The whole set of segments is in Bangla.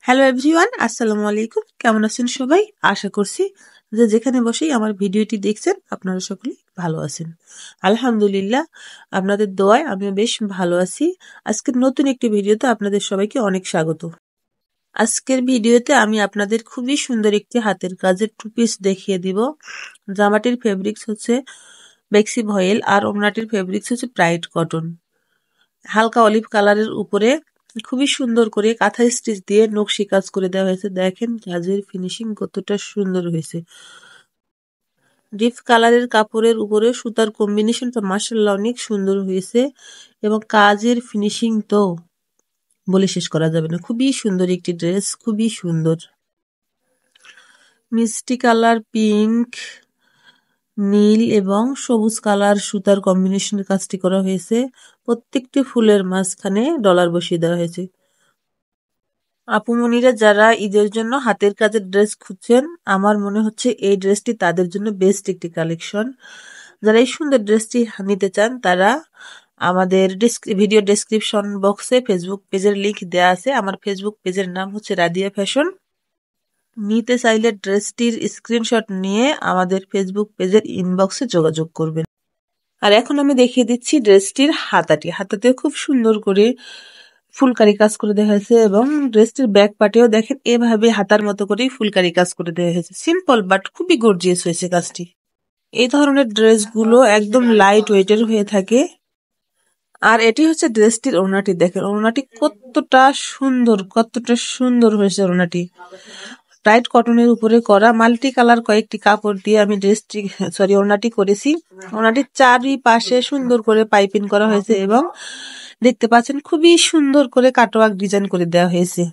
হ্যালো এভরিওয়ান, আসসালামু আলাইকুম। কেমন আছেন সবাই? আশা করছি যে যেখানে বসেই আমার ভিডিওটি দেখছেন আপনারা সকলেই ভালো আছেন। আলহামদুলিল্লাহ, আপনাদের দোয়ায় আমিও বেশ ভালো আছি। আজকের নতুন একটি ভিডিওতে আপনাদের সবাইকে অনেক স্বাগত। আজকের ভিডিওতে আমি আপনাদের খুবই সুন্দর একটি হাতের কাজের টু পিস দেখিয়ে দিব। জামাটির ফেব্রিক্স হচ্ছে বেক্সি ভয়েল আর ওড়নাটির ফেব্রিক্স হচ্ছে ব্রাইট কটন। হালকা অলিভ কালারের উপরে খুবই সুন্দর করে কাঁথা স্টিচ দিয়ে নকশি কাজ করে দেওয়া হয়েছে। দেখেন কাজের ফিনিশিং কতটা সুন্দর হয়েছে। ডিপ কালারের কাপড়ের উপরে সুতার কম্বিনেশনটা মাশাআল্লাহ অনেক সুন্দর হয়েছে এবং কাজের ফিনিশিং তো বলে শেষ করা যাবে না। খুবই সুন্দর একটি ড্রেস, খুবই সুন্দর। মিষ্টি কালার, পিঙ্ক, নীল এবং সবুজ কালার সুতার কম্বিনেশনের কাজটি করা হয়েছে। প্রত্যেকটি ফুলের মাঝখানে ডলার বসিয়ে দেওয়া হয়েছে। আপুমনিরা যারা ঈদের জন্য হাতের কাজের ড্রেস খুঁজছেন, আমার মনে হচ্ছে এই ড্রেসটি তাদের জন্য বেস্ট একটি কালেকশন। যারা এই সুন্দর ড্রেসটি নিতে চান তারা আমাদের ভিডিও ডেসক্রিপশন বক্সে ফেসবুক পেজের লিংক দেওয়া আছে। আমার ফেসবুক পেজের নাম হচ্ছে রাদিয়া ফ্যাশন। নিতে চাইলে ড্রেসটির স্ক্রিনশট নিয়ে আমাদের ফেসবুক পেজের ইনবক্সে যোগাযোগ করবেন। আর এখন আমি দেখিয়ে দিচ্ছি ড্রেসটির হাতাতে খুব সুন্দর করে ফুলকারি কাজ করে দেওয়া হয়েছে এবং ড্রেসটির ব্যাক পার্টেও দেখেন এভাবে হাতার মতো করেই ফুলকারি কাজ করে দেওয়া হয়েছে। সিম্পল বাট খুবই গর্জিয়াস হয়েছে কাজটি। এই ধরনের ড্রেসগুলো একদম লাইট ওয়েটের হয়ে থাকে। আর এটি হচ্ছে ড্রেসটির ওড়নাটি। দেখেন ওড়নাটি কতটা সুন্দর হয়েছে ওড়নাটি। ব্রাইট কটনের উপরে করা মাল্টি কালার কয়েকটি কাপড় দিয়ে আমি ওড়নাটি করেছি। ওড়নাটির চারিপাশে সুন্দর করে পাইপিং করা হয়েছে এবং দেখতে পাচ্ছেন খুবই সুন্দর করে কাটওয়ার্ক ডিজাইন করে দেওয়া হয়েছে।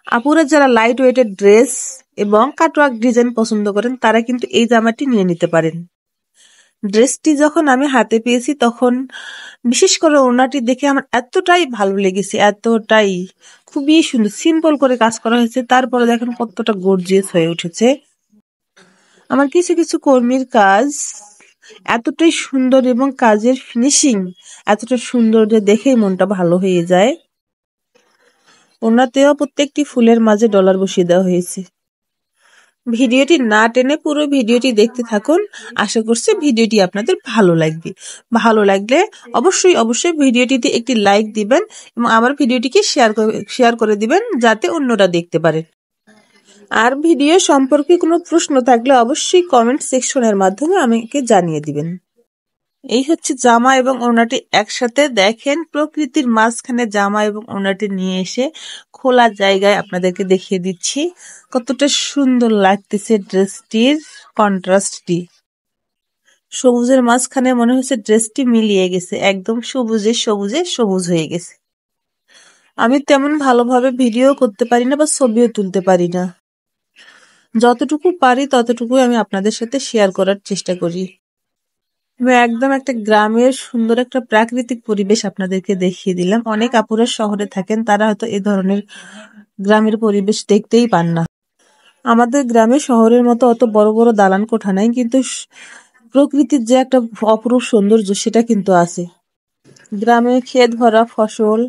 আপুরা যারা লাইট ওয়েটের ড্রেস এবং কাটওয়ার্ক ডিজাইন পছন্দ করেন তারা কিন্তু এই জামাটি নিয়ে নিতে পারেন। ড্রেসটি যখন আমি হাতে পেয়েছি তখন বিশেষ করে ওড়নাটি দেখে আমার এতটাই ভালো লেগেছে, এতটাই খুবই সুন্দর। সিম্পল করে কাজ করা হয়েছে, তারপরে দেখেন কতটা গর্জিয়াস হয়ে উঠেছে। আমার কিছু কিছু কর্মীর কাজ এতটাই সুন্দর এবং কাজের ফিনিশিং এতটা সুন্দর যে দেখেই মনটা ভালো হয়ে যায়। ওড়নাতেও প্রত্যেকটি ফুলের মাঝে ডলার বসিয়ে দেওয়া হয়েছে। ভিডিওটি না টেনে পুরো ভিডিওটি দেখতে থাকুন। আশা করছি ভিডিওটি আপনাদের ভালো লাগবে। ভালো লাগলে অবশ্যই ভিডিওটিতে একটি লাইক দিবেন এবং আমার ভিডিওটিকে শেয়ার করে দিবেন যাতে অন্যরা দেখতে পারে। আর ভিডিও সম্পর্কে কোনো প্রশ্ন থাকলে অবশ্যই কমেন্ট সেকশনের মাধ্যমে আমাকে জানিয়ে দিবেন। এই হচ্ছে জামা এবং ওড়নাটি একসাথে। দেখেন প্রকৃতির মাঝখানে জামা এবং ওড়নাটি নিয়ে এসে খোলা জায়গায় আপনাদেরকে দেখিয়ে দিচ্ছি কতটা সুন্দর লাগতেছে ড্রেসটির কন্ট্রাস্টটি। সবুজের মাঝখানে মনে হচ্ছে ড্রেসটি মিলিয়ে গেছে, একদম সবুজ হয়ে গেছে। আমি তেমন ভালোভাবে ভিডিও করতে পারি না বা ছবিও তুলতে পারি না, যতটুকু পারি ততটুকু আমি আপনাদের সাথে শেয়ার করার চেষ্টা করি। আমি একদম একটা গ্রামের সুন্দর একটা প্রাকৃতিক পরিবেশ আপনাদেরকে দেখিয়ে দিলাম। অনেক আপুরা শহরে থাকেন, তারা হয়তো এই ধরনের গ্রামের পরিবেশ দেখতেই পান না। আমাদের গ্রামে শহরের মতো অত বড় বড় দালান কোঠা নাই, কিন্তু প্রকৃতির যে একটা অপরূপ সৌন্দর্য সেটা কিন্তু আছে। গ্রামে ক্ষেত ভরা ফসল,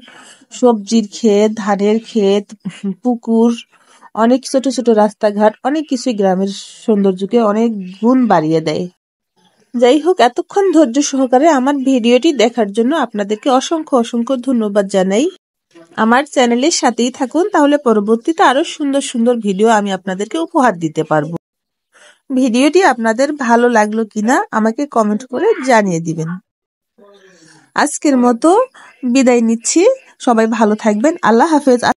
সবজির ক্ষেত, ধানের ক্ষেত, পুকুর, অনেক ছোট ছোট রাস্তাঘাট, অনেক কিছুই গ্রামের সৌন্দর্যকে অনেক গুণ বাড়িয়ে দেয়। যাই হোক, এতক্ষণ ধৈর্য সহকারে আমার ভিডিওটি দেখার জন্য আপনাদেরকে অসংখ্য ধন্যবাদ জানাই। আমার চ্যানেলের সাথেই থাকুন, তাহলে পরবর্তীতে আরো সুন্দর সুন্দর ভিডিও আমি আপনাদেরকে উপহার দিতে পারবো। ভিডিওটি আপনাদের ভালো লাগলো কিনা আমাকে কমেন্ট করে জানিয়ে দিবেন। আজকের মতো বিদায় নিচ্ছি। সবাই ভালো থাকবেন। আল্লাহ হাফেজ।